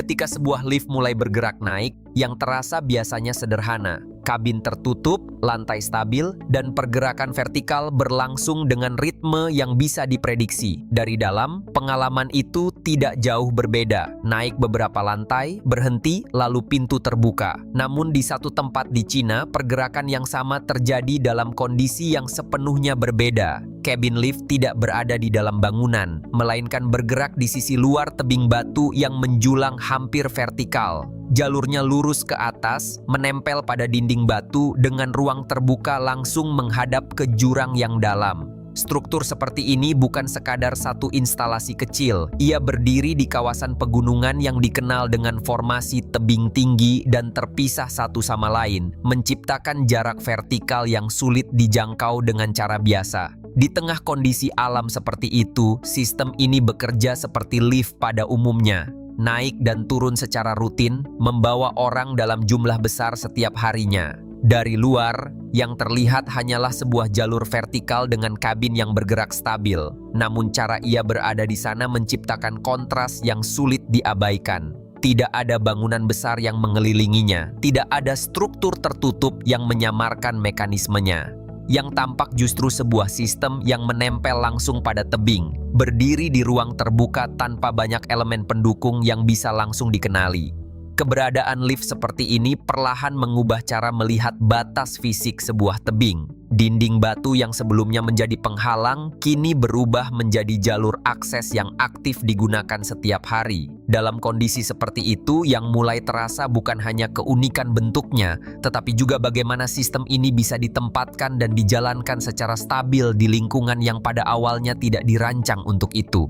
Ketika sebuah lift mulai bergerak naik, yang terasa biasanya sederhana. Kabin tertutup, lantai stabil, dan pergerakan vertikal berlangsung dengan ritme yang bisa diprediksi. Dari dalam, pengalaman itu tidak jauh berbeda. Naik beberapa lantai, berhenti, lalu pintu terbuka. Namun di satu tempat di Cina, pergerakan yang sama terjadi dalam kondisi yang sepenuhnya berbeda. Kabin lift tidak berada di dalam bangunan, melainkan bergerak di sisi luar tebing batu yang menjulang hampir vertikal. Jalurnya lurus ke atas, menempel pada dinding batu dengan ruang terbuka langsung menghadap ke jurang yang dalam. Struktur seperti ini bukan sekadar satu instalasi kecil. Ia berdiri di kawasan pegunungan yang dikenal dengan formasi tebing tinggi dan terpisah satu sama lain, menciptakan jarak vertikal yang sulit dijangkau dengan cara biasa. Di tengah kondisi alam seperti itu, sistem ini bekerja seperti lift pada umumnya. Naik dan turun secara rutin, membawa orang dalam jumlah besar setiap harinya. Dari luar, yang terlihat hanyalah sebuah jalur vertikal dengan kabin yang bergerak stabil. Namun cara ia berada di sana menciptakan kontras yang sulit diabaikan. Tidak ada bangunan besar yang mengelilinginya, tidak ada struktur tertutup yang menyamarkan mekanismenya. Yang tampak justru sebuah sistem yang menempel langsung pada tebing, berdiri di ruang terbuka tanpa banyak elemen pendukung yang bisa langsung dikenali. Keberadaan lift seperti ini perlahan mengubah cara melihat batas fisik sebuah tebing. Dinding batu yang sebelumnya menjadi penghalang, kini berubah menjadi jalur akses yang aktif digunakan setiap hari. Dalam kondisi seperti itu, yang mulai terasa bukan hanya keunikan bentuknya, tetapi juga bagaimana sistem ini bisa ditempatkan dan dijalankan secara stabil di lingkungan yang pada awalnya tidak dirancang untuk itu.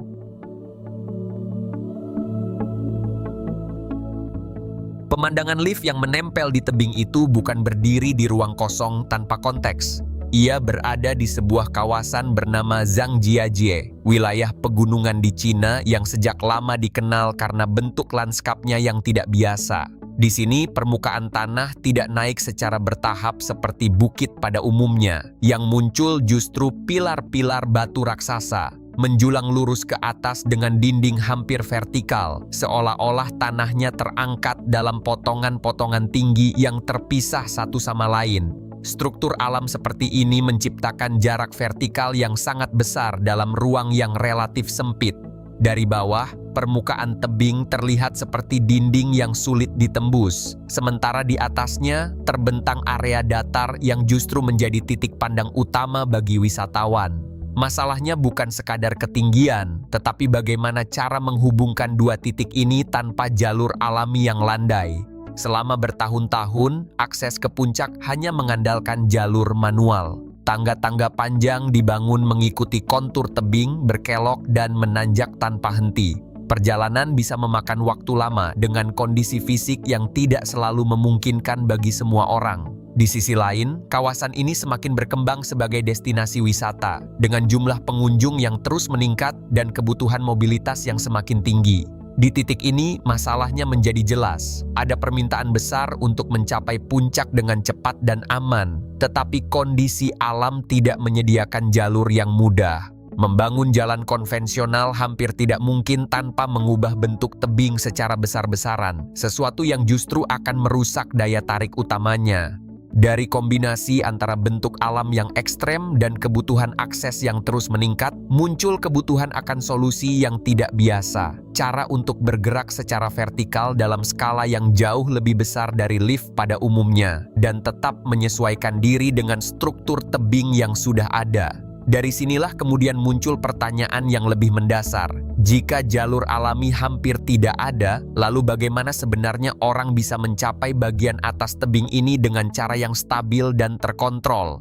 Pemandangan lift yang menempel di tebing itu bukan berdiri di ruang kosong tanpa konteks. Ia berada di sebuah kawasan bernama Zhangjiajie, wilayah pegunungan di Cina yang sejak lama dikenal karena bentuk lanskapnya yang tidak biasa. Di sini, permukaan tanah tidak naik secara bertahap seperti bukit pada umumnya. Yang muncul justru pilar-pilar batu raksasa, menjulang lurus ke atas dengan dinding hampir vertikal, seolah-olah tanahnya terangkat dalam potongan-potongan tinggi yang terpisah satu sama lain. Struktur alam seperti ini menciptakan jarak vertikal yang sangat besar dalam ruang yang relatif sempit. Dari bawah, permukaan tebing terlihat seperti dinding yang sulit ditembus, sementara di atasnya terbentang area datar yang justru menjadi titik pandang utama bagi wisatawan. Masalahnya bukan sekadar ketinggian, tetapi bagaimana cara menghubungkan dua titik ini tanpa jalur alami yang landai. Selama bertahun-tahun, akses ke puncak hanya mengandalkan jalur manual. Tangga-tangga panjang dibangun mengikuti kontur tebing, berkelok dan menanjak tanpa henti. Perjalanan bisa memakan waktu lama dengan kondisi fisik yang tidak selalu memungkinkan bagi semua orang. Di sisi lain, kawasan ini semakin berkembang sebagai destinasi wisata, dengan jumlah pengunjung yang terus meningkat dan kebutuhan mobilitas yang semakin tinggi. Di titik ini, masalahnya menjadi jelas. Ada permintaan besar untuk mencapai puncak dengan cepat dan aman, tetapi kondisi alam tidak menyediakan jalur yang mudah. Membangun jalan konvensional hampir tidak mungkin tanpa mengubah bentuk tebing secara besar-besaran, sesuatu yang justru akan merusak daya tarik utamanya. Dari kombinasi antara bentuk alam yang ekstrem dan kebutuhan akses yang terus meningkat, muncul kebutuhan akan solusi yang tidak biasa. Cara untuk bergerak secara vertikal dalam skala yang jauh lebih besar dari lift pada umumnya, dan tetap menyesuaikan diri dengan struktur tebing yang sudah ada. Dari sinilah kemudian muncul pertanyaan yang lebih mendasar. Jika jalur alami hampir tidak ada, lalu bagaimana sebenarnya orang bisa mencapai bagian atas tebing ini dengan cara yang stabil dan terkontrol?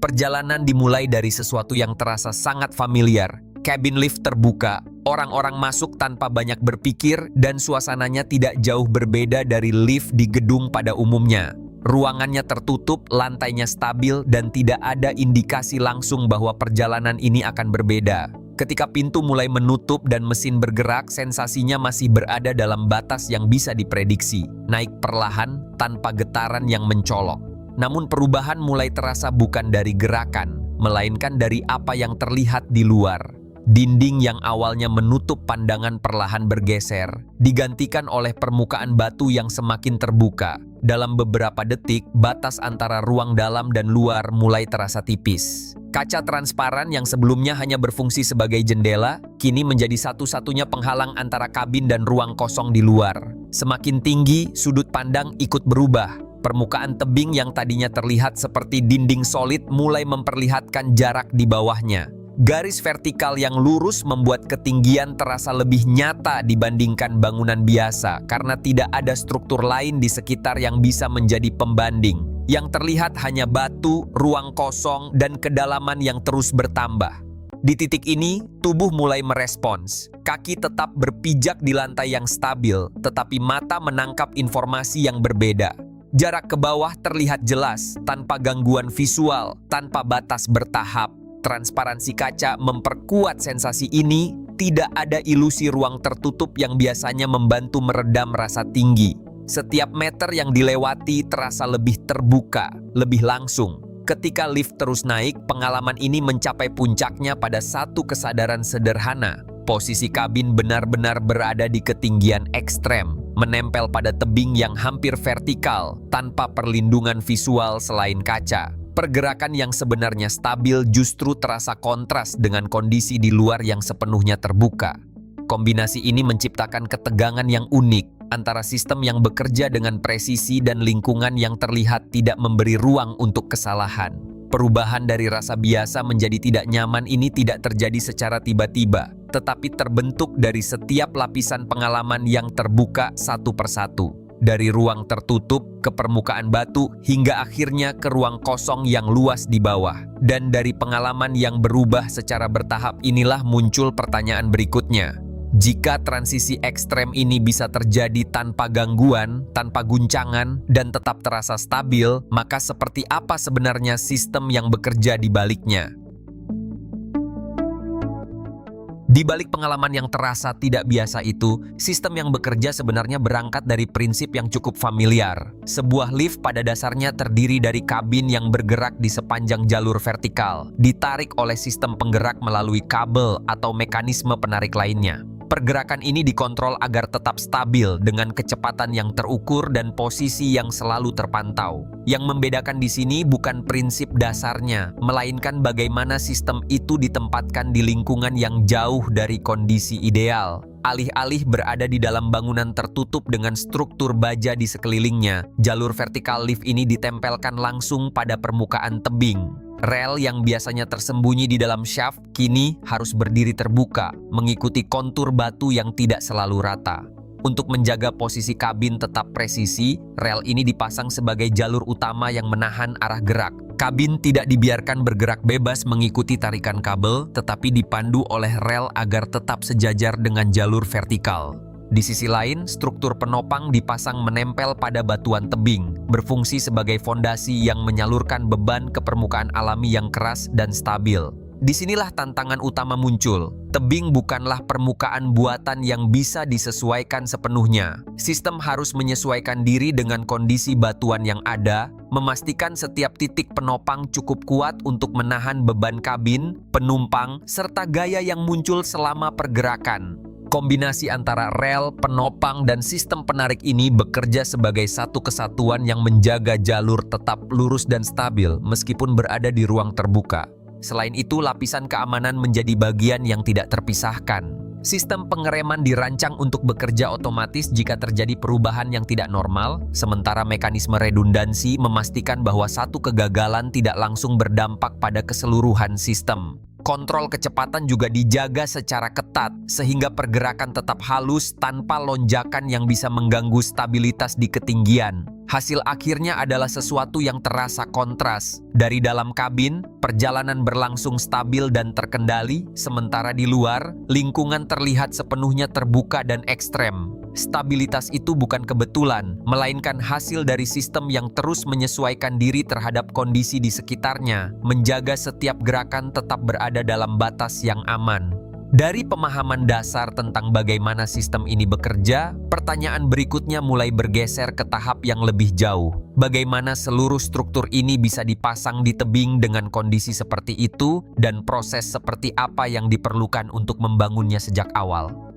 Perjalanan dimulai dari sesuatu yang terasa sangat familiar. Kabin lift terbuka, orang-orang masuk tanpa banyak berpikir, dan suasananya tidak jauh berbeda dari lift di gedung pada umumnya. Ruangannya tertutup, lantainya stabil, dan tidak ada indikasi langsung bahwa perjalanan ini akan berbeda. Ketika pintu mulai menutup dan mesin bergerak, sensasinya masih berada dalam batas yang bisa diprediksi. Naik perlahan, tanpa getaran yang mencolok. Namun perubahan mulai terasa bukan dari gerakan, melainkan dari apa yang terlihat di luar. Dinding yang awalnya menutup pandangan perlahan bergeser, digantikan oleh permukaan batu yang semakin terbuka. Dalam beberapa detik, batas antara ruang dalam dan luar mulai terasa tipis. Kaca transparan yang sebelumnya hanya berfungsi sebagai jendela, kini menjadi satu-satunya penghalang antara kabin dan ruang kosong di luar. Semakin tinggi, sudut pandang ikut berubah. Permukaan tebing yang tadinya terlihat seperti dinding solid mulai memperlihatkan jarak di bawahnya. Garis vertikal yang lurus membuat ketinggian terasa lebih nyata dibandingkan bangunan biasa karena tidak ada struktur lain di sekitar yang bisa menjadi pembanding. Yang terlihat hanya batu, ruang kosong, dan kedalaman yang terus bertambah. Di titik ini, tubuh mulai merespons. Kaki tetap berpijak di lantai yang stabil, tetapi mata menangkap informasi yang berbeda. Jarak ke bawah terlihat jelas, tanpa gangguan visual, tanpa batas bertahap. Transparansi kaca memperkuat sensasi ini, tidak ada ilusi ruang tertutup yang biasanya membantu meredam rasa tinggi. Setiap meter yang dilewati terasa lebih terbuka, lebih langsung. Ketika lift terus naik, pengalaman ini mencapai puncaknya pada satu kesadaran sederhana. Posisi kabin benar-benar berada di ketinggian ekstrem, menempel pada tebing yang hampir vertikal, tanpa perlindungan visual selain kaca. Pergerakan yang sebenarnya stabil justru terasa kontras dengan kondisi di luar yang sepenuhnya terbuka. Kombinasi ini menciptakan ketegangan yang unik antara sistem yang bekerja dengan presisi dan lingkungan yang terlihat tidak memberi ruang untuk kesalahan. Perubahan dari rasa biasa menjadi tidak nyaman ini tidak terjadi secara tiba-tiba, tetapi terbentuk dari setiap lapisan pengalaman yang terbuka satu persatu. Dari ruang tertutup ke permukaan batu hingga akhirnya ke ruang kosong yang luas di bawah. Dan dari pengalaman yang berubah secara bertahap inilah muncul pertanyaan berikutnya. Jika transisi ekstrem ini bisa terjadi tanpa gangguan, tanpa guncangan, dan tetap terasa stabil, maka seperti apa sebenarnya sistem yang bekerja di baliknya? Di balik pengalaman yang terasa tidak biasa itu, sistem yang bekerja sebenarnya berangkat dari prinsip yang cukup familiar. Sebuah lift pada dasarnya terdiri dari kabin yang bergerak di sepanjang jalur vertikal, ditarik oleh sistem penggerak melalui kabel atau mekanisme penarik lainnya. Pergerakan ini dikontrol agar tetap stabil dengan kecepatan yang terukur dan posisi yang selalu terpantau. Yang membedakan di sini bukan prinsip dasarnya, melainkan bagaimana sistem itu ditempatkan di lingkungan yang jauh dari kondisi ideal. Alih-alih berada di dalam bangunan tertutup dengan struktur baja di sekelilingnya, jalur vertikal lift ini ditempelkan langsung pada permukaan tebing. Rel yang biasanya tersembunyi di dalam shaft kini harus berdiri terbuka, mengikuti kontur batu yang tidak selalu rata. Untuk menjaga posisi kabin tetap presisi, rel ini dipasang sebagai jalur utama yang menahan arah gerak. Kabin tidak dibiarkan bergerak bebas mengikuti tarikan kabel, tetapi dipandu oleh rel agar tetap sejajar dengan jalur vertikal. Di sisi lain, struktur penopang dipasang menempel pada batuan tebing, berfungsi sebagai fondasi yang menyalurkan beban ke permukaan alami yang keras dan stabil. Disinilah tantangan utama muncul. Tebing bukanlah permukaan buatan yang bisa disesuaikan sepenuhnya. Sistem harus menyesuaikan diri dengan kondisi batuan yang ada, memastikan setiap titik penopang cukup kuat untuk menahan beban kabin, penumpang, serta gaya yang muncul selama pergerakan. Kombinasi antara rel, penopang, dan sistem penarik ini bekerja sebagai satu kesatuan yang menjaga jalur tetap lurus dan stabil meskipun berada di ruang terbuka. Selain itu, lapisan keamanan menjadi bagian yang tidak terpisahkan. Sistem pengereman dirancang untuk bekerja otomatis jika terjadi perubahan yang tidak normal, sementara mekanisme redundansi memastikan bahwa satu kegagalan tidak langsung berdampak pada keseluruhan sistem. Kontrol kecepatan juga dijaga secara ketat, sehingga pergerakan tetap halus tanpa lonjakan yang bisa mengganggu stabilitas di ketinggian. Hasil akhirnya adalah sesuatu yang terasa kontras. Dari dalam kabin, perjalanan berlangsung stabil dan terkendali, sementara di luar, lingkungan terlihat sepenuhnya terbuka dan ekstrem. Stabilitas itu bukan kebetulan, melainkan hasil dari sistem yang terus menyesuaikan diri terhadap kondisi di sekitarnya, menjaga setiap gerakan tetap berada dalam batas yang aman. Dari pemahaman dasar tentang bagaimana sistem ini bekerja, pertanyaan berikutnya mulai bergeser ke tahap yang lebih jauh. Bagaimana seluruh struktur ini bisa dipasang di tebing dengan kondisi seperti itu, dan proses seperti apa yang diperlukan untuk membangunnya sejak awal.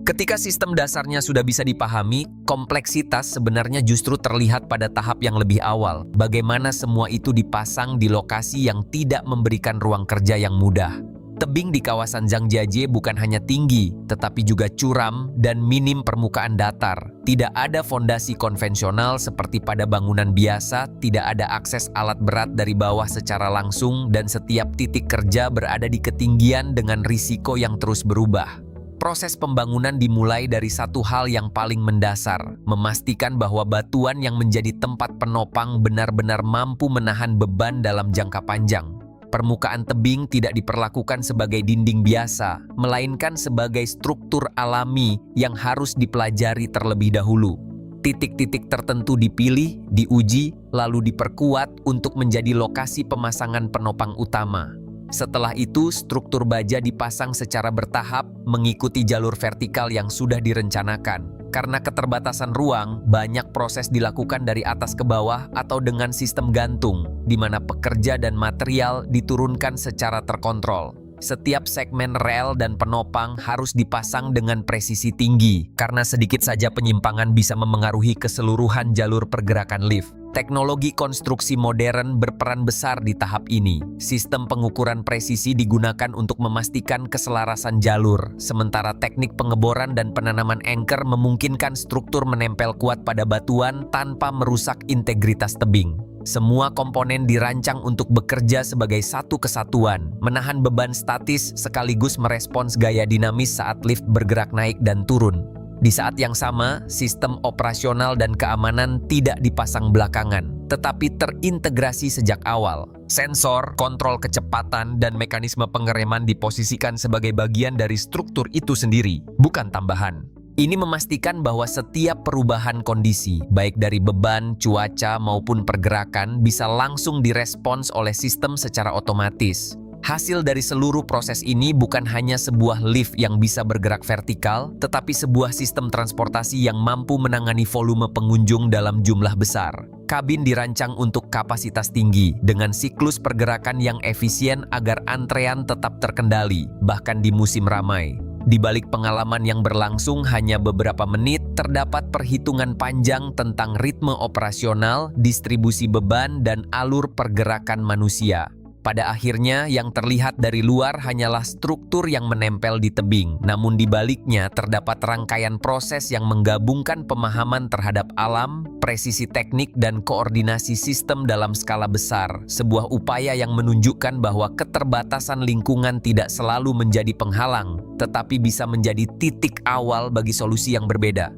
Ketika sistem dasarnya sudah bisa dipahami, kompleksitas sebenarnya justru terlihat pada tahap yang lebih awal. Bagaimana semua itu dipasang di lokasi yang tidak memberikan ruang kerja yang mudah. Tebing di kawasan Zhangjiajie bukan hanya tinggi, tetapi juga curam dan minim permukaan datar. Tidak ada fondasi konvensional seperti pada bangunan biasa, tidak ada akses alat berat dari bawah secara langsung, dan setiap titik kerja berada di ketinggian dengan risiko yang terus berubah. Proses pembangunan dimulai dari satu hal yang paling mendasar, memastikan bahwa batuan yang menjadi tempat penopang benar-benar mampu menahan beban dalam jangka panjang. Permukaan tebing tidak diperlakukan sebagai dinding biasa, melainkan sebagai struktur alami yang harus dipelajari terlebih dahulu. Titik-titik tertentu dipilih, diuji, lalu diperkuat untuk menjadi lokasi pemasangan penopang utama. Setelah itu, struktur baja dipasang secara bertahap mengikuti jalur vertikal yang sudah direncanakan. Karena keterbatasan ruang, banyak proses dilakukan dari atas ke bawah atau dengan sistem gantung, di mana pekerja dan material diturunkan secara terkontrol. Setiap segmen rel dan penopang harus dipasang dengan presisi tinggi, karena sedikit saja penyimpangan bisa memengaruhi keseluruhan jalur pergerakan lift. Teknologi konstruksi modern berperan besar di tahap ini. Sistem pengukuran presisi digunakan untuk memastikan keselarasan jalur, sementara teknik pengeboran dan penanaman anchor memungkinkan struktur menempel kuat pada batuan tanpa merusak integritas tebing. Semua komponen dirancang untuk bekerja sebagai satu kesatuan, menahan beban statis sekaligus merespons gaya dinamis saat lift bergerak naik dan turun. Di saat yang sama, sistem operasional dan keamanan tidak dipasang belakangan, tetapi terintegrasi sejak awal. Sensor, kontrol kecepatan, dan mekanisme pengereman diposisikan sebagai bagian dari struktur itu sendiri, bukan tambahan. Ini memastikan bahwa setiap perubahan kondisi, baik dari beban, cuaca, maupun pergerakan, bisa langsung direspons oleh sistem secara otomatis. Hasil dari seluruh proses ini bukan hanya sebuah lift yang bisa bergerak vertikal, tetapi sebuah sistem transportasi yang mampu menangani volume pengunjung dalam jumlah besar. Kabin dirancang untuk kapasitas tinggi, dengan siklus pergerakan yang efisien agar antrean tetap terkendali, bahkan di musim ramai. Di balik pengalaman yang berlangsung hanya beberapa menit, terdapat perhitungan panjang tentang ritme operasional, distribusi beban, dan alur pergerakan manusia. Pada akhirnya, yang terlihat dari luar hanyalah struktur yang menempel di tebing, namun di baliknya terdapat rangkaian proses yang menggabungkan pemahaman terhadap alam, presisi teknik, dan koordinasi sistem dalam skala besar. Sebuah upaya yang menunjukkan bahwa keterbatasan lingkungan tidak selalu menjadi penghalang, tetapi bisa menjadi titik awal bagi solusi yang berbeda.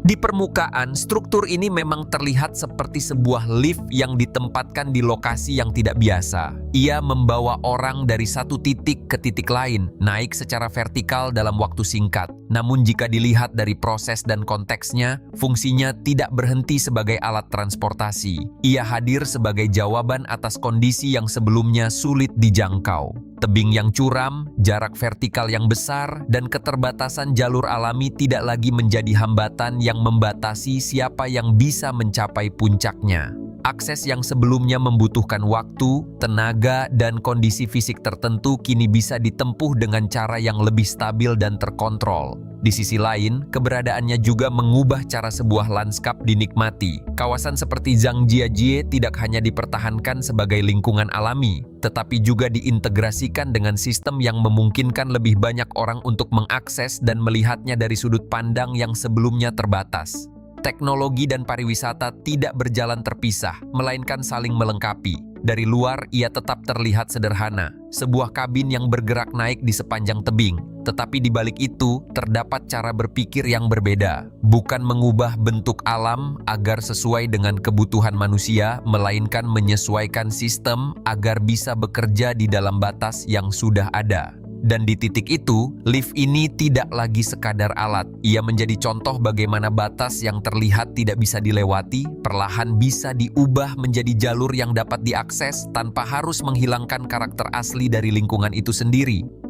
Di permukaan, struktur ini memang terlihat seperti sebuah lift yang ditempatkan di lokasi yang tidak biasa. Ia membawa orang dari satu titik ke titik lain, naik secara vertikal dalam waktu singkat. Namun jika dilihat dari proses dan konteksnya, fungsinya tidak berhenti sebagai alat transportasi. Ia hadir sebagai jawaban atas kondisi yang sebelumnya sulit dijangkau. Tebing yang curam, jarak vertikal yang besar, dan keterbatasan jalur alami tidak lagi menjadi hambatan yang membatasi siapa yang bisa mencapai puncaknya. Akses yang sebelumnya membutuhkan waktu, tenaga, dan kondisi fisik tertentu kini bisa ditempuh dengan cara yang lebih stabil dan terkontrol. Di sisi lain, keberadaannya juga mengubah cara sebuah lanskap dinikmati. Kawasan seperti Zhangjiajie tidak hanya dipertahankan sebagai lingkungan alami, tetapi juga diintegrasikan dengan sistem yang memungkinkan lebih banyak orang untuk mengakses dan melihatnya dari sudut pandang yang sebelumnya terbatas. Teknologi dan pariwisata tidak berjalan terpisah, melainkan saling melengkapi. Dari luar, ia tetap terlihat sederhana, sebuah kabin yang bergerak naik di sepanjang tebing. Tetapi di balik itu, terdapat cara berpikir yang berbeda. Bukan mengubah bentuk alam agar sesuai dengan kebutuhan manusia, melainkan menyesuaikan sistem agar bisa bekerja di dalam batas yang sudah ada. Dan di titik itu, lift ini tidak lagi sekadar alat. Ia menjadi contoh bagaimana batas yang terlihat tidak bisa dilewati, perlahan bisa diubah menjadi jalur yang dapat diakses tanpa harus menghilangkan karakter asli dari lingkungan itu sendiri.